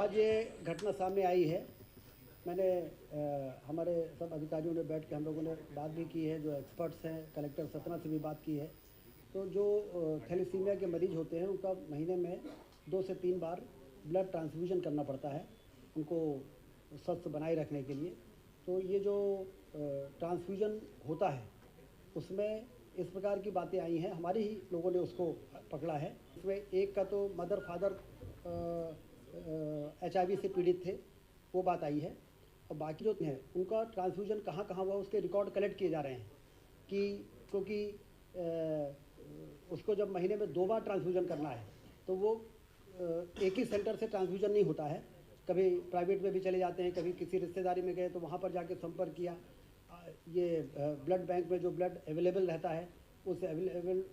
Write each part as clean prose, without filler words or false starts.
आज ये घटना सामने आई है। मैंने हमारे सब अधिकारियों ने बैठ के हम लोगों ने बात भी की है, जो एक्सपर्ट्स हैं, कलेक्टर सतना से भी बात की है। तो जो थैलेसीमिया के मरीज़ होते हैं उनका महीने में 2 से 3 बार ब्लड ट्रांसफ्यूजन करना पड़ता है उनको स्वस्थ बनाए रखने के लिए। तो ये जो ट्रांसफ्यूजन होता है उसमें इस प्रकार की बातें आई हैं, हमारे ही लोगों ने उसको पकड़ा है। इसमें एक का तो मदर फादर HIV से पीड़ित थे, वो बात आई है। और बाकी जो हैं उनका ट्रांसफ्यूजन कहाँ कहाँ हुआ उसके रिकॉर्ड कलेक्ट किए जा रहे हैं कि क्योंकि उसको जब महीने में 2 बार ट्रांसफ्यूजन करना है तो वो एक ही सेंटर से ट्रांसफ्यूजन नहीं होता है, कभी प्राइवेट में भी चले जाते हैं, कभी किसी रिश्तेदारी में गए तो वहाँ पर जाके संपर्क किया। ये ब्लड बैंक में जो ब्लड अवेलेबल रहता है उस अवेलेबल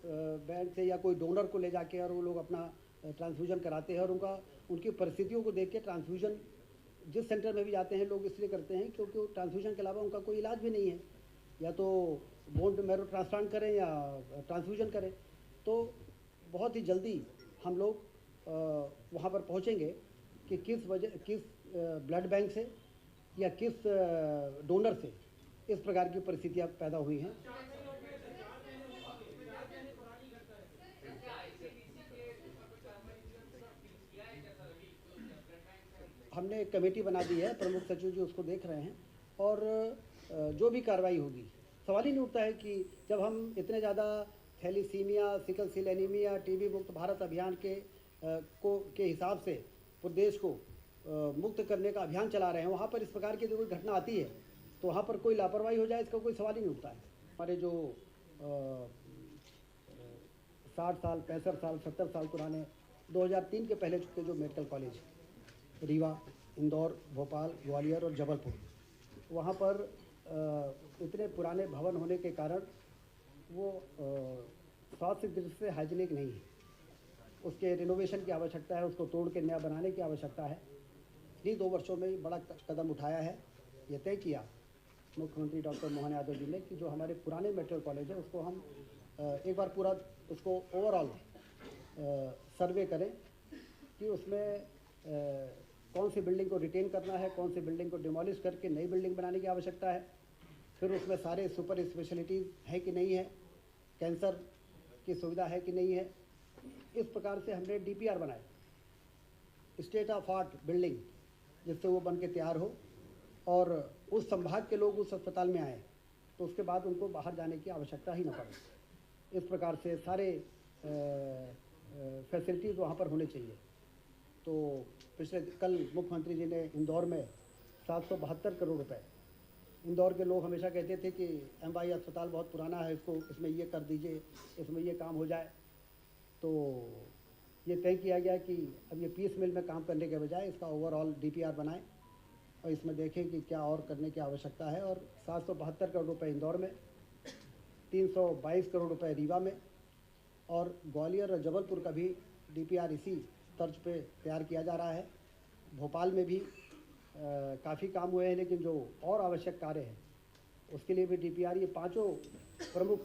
बैंक से या कोई डोनर को ले जाके और वो लोग अपना ट्रांसफ्यूजन कराते हैं। और उनकी परिस्थितियों को देख के ट्रांसफ्यूजन जिस सेंटर में भी जाते हैं लोग इसलिए करते हैं क्योंकि ट्रांसफ्यूजन के अलावा उनका कोई इलाज भी नहीं है, या तो बोन मैरो ट्रांसप्लांट करें या ट्रांसफ्यूजन करें। तो बहुत ही जल्दी हम लोग वहाँ पर पहुँचेंगे कि किस ब्लड बैंक से या किस डोनर से इस प्रकार की परिस्थितियाँ पैदा हुई हैं। हमने एक कमेटी बना दी है, प्रमुख सचिव जी उसको देख रहे हैं और जो भी कार्रवाई होगी, सवाल ही नहीं उठता है कि जब हम इतने ज़्यादा thalassaemia, sickle cell anaemia, TB मुक्त भारत अभियान के हिसाब से प्रदेश को मुक्त करने का अभियान चला रहे हैं, वहाँ पर इस प्रकार की कोई घटना आती है तो वहाँ पर कोई लापरवाही हो जाए इसका कोई सवाल ही नहीं उठता है। हमारे जो 60 साल, 65 साल, 70 साल पुराने 2003 के पहले के जो मेडिकल कॉलेज रीवा, इंदौर, भोपाल, ग्वालियर और जबलपुर, वहाँ पर इतने पुराने भवन होने के कारण वो स्वास्थ्य दृष्टि से हाइजीनिक नहीं है, उसके रिनोवेशन की आवश्यकता है, उसको तोड़ के नया बनाने की आवश्यकता है। इन्हीं 2 वर्षों में बड़ा कदम उठाया है, ये तय किया मुख्यमंत्री डॉक्टर मोहन यादव जी ने कि जो हमारे पुराने मेडिकल कॉलेज है उसको हम एक बार पूरा उसको ओवरऑल सर्वे करें कि उसमें कौन सी बिल्डिंग को रिटेन करना है, कौन सी बिल्डिंग को डिमोलिश करके नई बिल्डिंग बनाने की आवश्यकता है, फिर उसमें सारे सुपर स्पेशलिटीज़ है कि नहीं है, कैंसर की सुविधा है कि नहीं है। इस प्रकार से हमने DPR बनाए, स्टेट ऑफ आर्ट बिल्डिंग, जिससे वो बन के तैयार हो और उस संभाग के लोग उस अस्पताल में आए तो उसके बाद उनको बाहर जाने की आवश्यकता ही न पड़े। इस प्रकार से सारे फैसिलिटीज़ वहाँ पर होने चाहिए। तो कल मुख्यमंत्री जी ने इंदौर में 772 करोड़ रुपए, इंदौर के लोग हमेशा कहते थे कि MI अस्पताल बहुत पुराना है, इसमें ये कर दीजिए, इसमें ये काम हो जाए। तो ये तय किया गया कि अब ये पीस मिल में काम करने के बजाय इसका ओवरऑल DPR बनाएं और इसमें देखें कि क्या और करने की आवश्यकता है। और 772 करोड़ रुपये इंदौर में, 322 करोड़ रुपये रीवा में और ग्वालियर और जबलपुर का भी DPR इसी तर्ज पे तैयार किया जा रहा है। भोपाल में भी काफ़ी काम हुए हैं, लेकिन जो और आवश्यक कार्य हैं उसके लिए भी DPR, ये 5 प्रमुख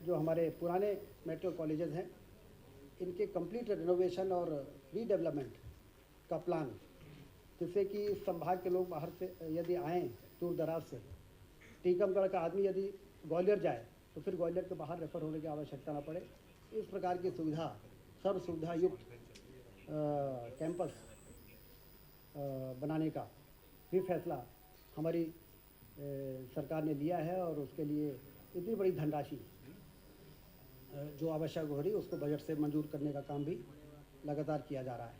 जो हमारे पुराने मेडिकल कॉलेजेस हैं इनके कंप्लीट रिनोवेशन और रीडेवलपमेंट का प्लान, जिससे कि इस संभाग के लोग बाहर से यदि आएँ दूर दराज से, टीकमगढ़ का आदमी यदि ग्वालियर जाए तो फिर ग्वालियर के बाहर रेफर होने की आवश्यकता न पड़े। इस प्रकार की सुविधा, सर्व सुविधा युक्त कैंपस बनाने का भी फैसला हमारी सरकार ने लिया है और उसके लिए इतनी बड़ी धनराशि जो आवश्यक हो रही है उसको बजट से मंजूर करने का काम भी लगातार किया जा रहा है।